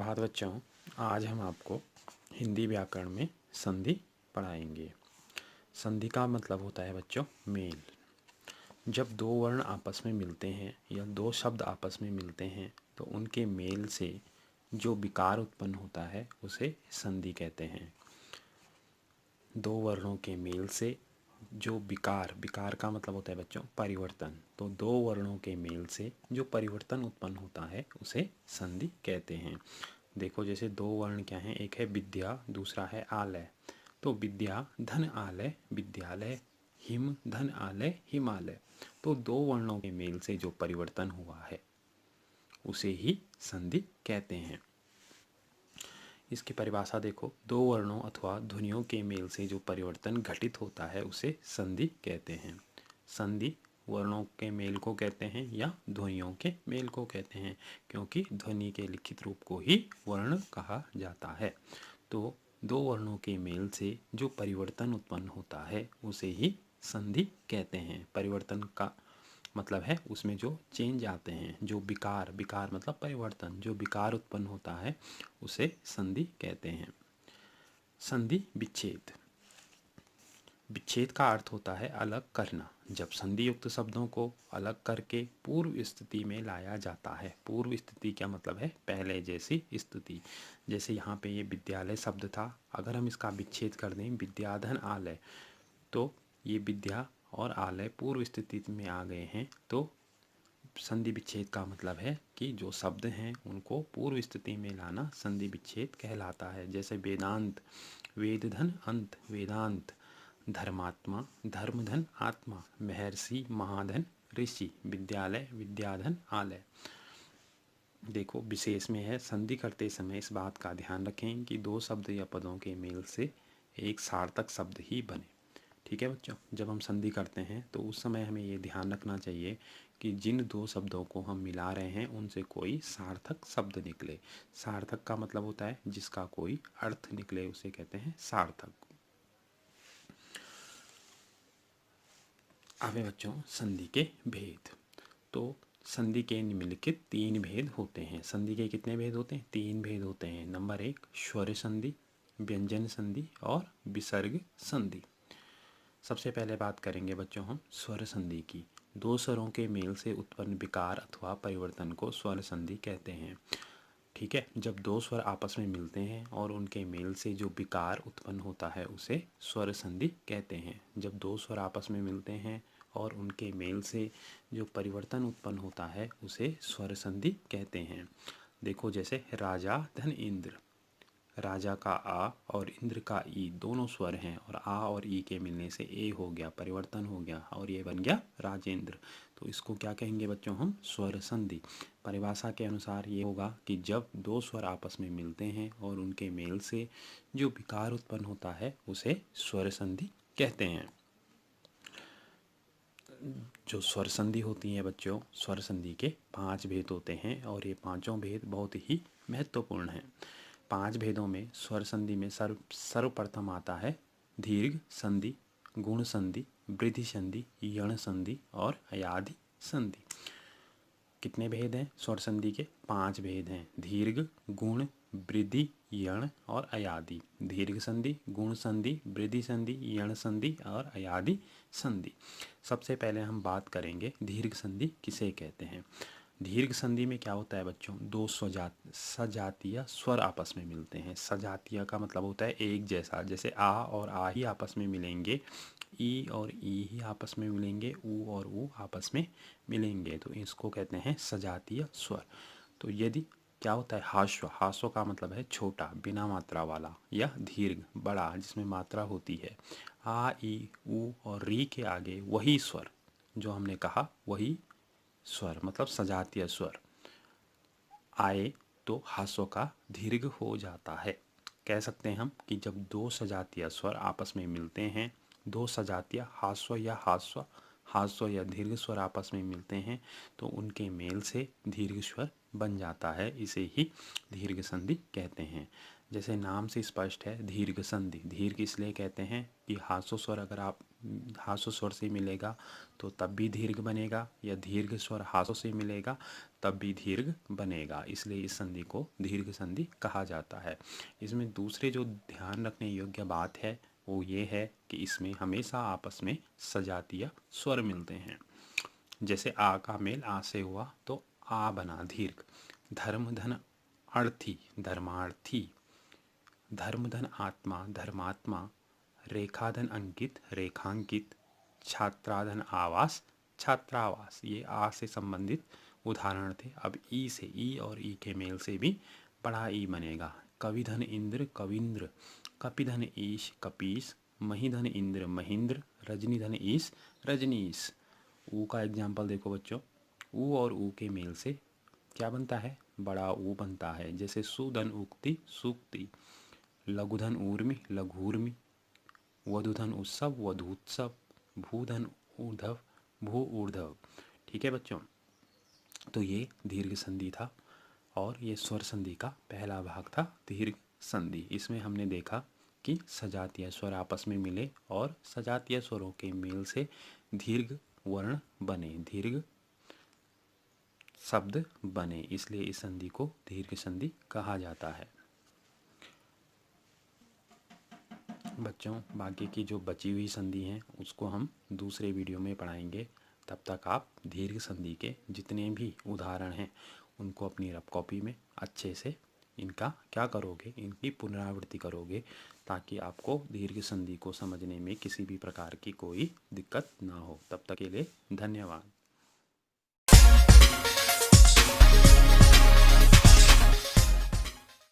सुप्रभात बच्चों। आज हम आपको हिंदी व्याकरण में संधि पढ़ाएंगे। संधि का मतलब होता है बच्चों मेल। जब दो वर्ण आपस में मिलते हैं या दो शब्द आपस में मिलते हैं तो उनके मेल से जो विकार उत्पन्न होता है उसे संधि कहते हैं। दो वर्णों के मेल से जो विकार का मतलब होता है बच्चों परिवर्तन। तो दो वर्णों के मेल से जो परिवर्तन उत्पन्न होता है उसे संधि कहते हैं। देखो जैसे दो वर्ण क्या हैं, एक है विद्या, दूसरा है आलय। तो विद्या धन आलय विद्यालय, हिम धन आलय हिमालय। तो दो वर्णों के मेल से जो परिवर्तन हुआ है उसे ही संधि कहते हैं। इसकी परिभाषा देखो, दो वर्णों अथवा ध्वनियों के मेल से जो परिवर्तन घटित होता है उसे संधि कहते हैं। संधि वर्णों के मेल को कहते हैं या ध्वनियों के मेल को कहते हैं, क्योंकि ध्वनि के लिखित रूप को ही वर्ण कहा जाता है। तो दो वर्णों के मेल से जो परिवर्तन उत्पन्न होता है उसे ही संधि कहते हैं। परिवर्तन का मतलब है उसमें जो चेंज आते हैं, जो विकार मतलब परिवर्तन, जो विकार उत्पन्न होता है उसे संधि कहते हैं। संधि विच्छेद। विच्छेद का अर्थ होता है अलग करना। जब संधि युक्त शब्दों को अलग करके पूर्व स्थिति में लाया जाता है। पूर्व स्थिति क्या मतलब है? पहले जैसी स्थिति। जैसे यहाँ पे ये विद्यालय शब्द था, अगर हम इसका विच्छेद कर दें विद्याधन आलय, तो ये विद्या और आलय पूर्व स्थिति में आ गए हैं। तो संधि विच्छेद का मतलब है कि जो शब्द हैं उनको पूर्व स्थिति में लाना संधि विच्छेद कहलाता है। जैसे वेदांत, वेद धन अंत वेदांत, धर्मात्मा धर्मधन आत्मा, महर्षि महाधन ऋषि, विद्यालय विद्याधन आलय। देखो विशेष में है, संधि करते समय इस बात का ध्यान रखें कि दो शब्द या पदों के मेल से एक सार्थक शब्द ही बने। ठीक है बच्चों, जब हम संधि करते हैं तो उस समय हमें ये ध्यान रखना चाहिए कि जिन दो शब्दों को हम मिला रहे हैं उनसे कोई सार्थक शब्द निकले। सार्थक का मतलब होता है जिसका कोई अर्थ निकले, उसे कहते हैं सार्थक। अब बच्चों संधि के भेद। तो संधि के निम्नलिखित तीन भेद होते हैं। संधि के कितने भेद होते हैं? तीन भेद होते हैं। नंबर 1 स्वर संधि, व्यंजन संधि और विसर्ग संधि। सबसे पहले बात करेंगे बच्चों हम स्वर संधि की। दो स्वरों के मेल से उत्पन्न विकार अथवा परिवर्तन को स्वर संधि कहते हैं। ठीक है, जब दो स्वर आपस में मिलते हैं और उनके मेल से जो विकार उत्पन्न होता है उसे स्वर संधि कहते हैं। जब दो स्वर आपस में मिलते हैं और उनके मेल से जो परिवर्तन उत्पन्न होता है उसे स्वर संधि कहते हैं। देखो जैसे राजा धन इंद्र, राजा का आ और इंद्र का ई दोनों स्वर हैं और आ और ई के मिलने से ए हो गया, परिवर्तन हो गया और ये बन गया राजेंद्र। तो इसको क्या कहेंगे बच्चों? हम स्वर संधि। परिभाषा के अनुसार ये होगा कि जब दो स्वर आपस में मिलते हैं और उनके मेल से जो विकार उत्पन्न होता है उसे स्वर संधि कहते हैं। जो स्वर संधि होती है बच्चों, स्वर संधि के 5 भेद होते हैं और ये पांचों भेद बहुत ही महत्वपूर्ण हैं। 5 भेदों में स्वर संधि में सर्वप्रथम आता है दीर्घ संधि, गुण संधि, वृद्धि संधि, यण संधि और अयाधि संधि। कितने भेद हैं स्वर संधि के? 5 भेद हैं। दीर्घ, गुण, वृद्धि, यण और अयाधि। दीर्घ संधि, गुण संधि, वृद्धि संधि, यण संधि और अयाधि संधि। सबसे पहले हम बात करेंगे दीर्घ संधि किसे कहते हैं। दीर्घ संधि में क्या होता है बच्चों? दो सजातीय स्वर आपस में मिलते हैं। सजातीय का मतलब होता है एक जैसा। जैसे आ और आ ही आपस में मिलेंगे, ई और ई ही आपस में मिलेंगे, ऊ और ऊ आपस में मिलेंगे, तो इसको कहते हैं सजातीय स्वर। तो यदि क्या होता है हाश्व, हाश्व का मतलब है छोटा बिना मात्रा वाला, या दीर्घ बड़ा जिसमें मात्रा होती है। आ ई ऊ और री के आगे वही स्वर जो हमने कहा, वही स्वर मतलब सजातीय स्वर आए तो हास्व का दीर्घ हो जाता है। कह सकते हैं हम कि जब दो सजातीय स्वर आपस में मिलते हैं, दो सजातीय हास्व या दीर्घ स्वर आपस में मिलते हैं तो उनके मेल से दीर्घ स्वर बन जाता है। इसे ही दीर्घ संधि कहते हैं। जैसे नाम से स्पष्ट है, दीर्घ संधि। दीर्घ इसलिए कहते हैं कि हासो स्वर अगर आप हासो स्वर से मिलेगा तो तब भी दीर्घ बनेगा, या दीर्घ स्वर हासो से मिलेगा तब भी दीर्घ बनेगा, इसलिए इस संधि को दीर्घ संधि कहा जाता है। इसमें दूसरे जो ध्यान रखने योग्य बात है वो ये है कि इसमें हमेशा आपस में सजातीय स्वर मिलते हैं। जैसे आ का मेल आ से हुआ तो आ बना दीर्घ। धर्म धन अर्थी, धर्मार्थी। धर्म धन आत्मा, धर्मात्मा। रेखाधन अंकित, रेखांकित। छात्राधन आवास, छात्रावास। ये आ से संबंधित उदाहरण थे। अब ई से, ई और ई के मेल से भी बड़ा ई बनेगा। कविधन इंद्र, कविंद्र। कपिधन ईश, कपीस। महीधन इंद्र, महेंद्र। रजनीधन ईश, रजनीश। ऊ का एग्जाम्पल देखो बच्चों, ऊ और ऊ के मेल से क्या बनता है, बड़ा ऊ बनता है। जैसे सुधन उक्ति, सूक्ति। लघुधन ऊर्मि, लघूर्मि। वधुधन उत्सव, वधूत्सव। भूधन ऊर्ध्व, भू ऊर्ध्व। ठीक है बच्चों, तो ये दीर्घ संधि था और ये स्वर संधि का पहला भाग था, दीर्घ संधि। इसमें हमने देखा कि सजातीय स्वर आपस में मिले और सजातीय स्वरों के मेल से दीर्घ वर्ण बने, दीर्घ शब्द बने, इसलिए इस संधि को दीर्घ संधि कहा जाता है। बच्चों, बाकी की जो बची हुई संधि हैं उसको हम दूसरे वीडियो में पढ़ाएंगे। तब तक आप दीर्घ संधि के जितने भी उदाहरण हैं उनको अपनी रफ कॉपी में अच्छे से इनका क्या करोगे, इनकी पुनरावृत्ति करोगे, ताकि आपको दीर्घ संधि को समझने में किसी भी प्रकार की कोई दिक्कत ना हो। तब तक के लिए धन्यवाद।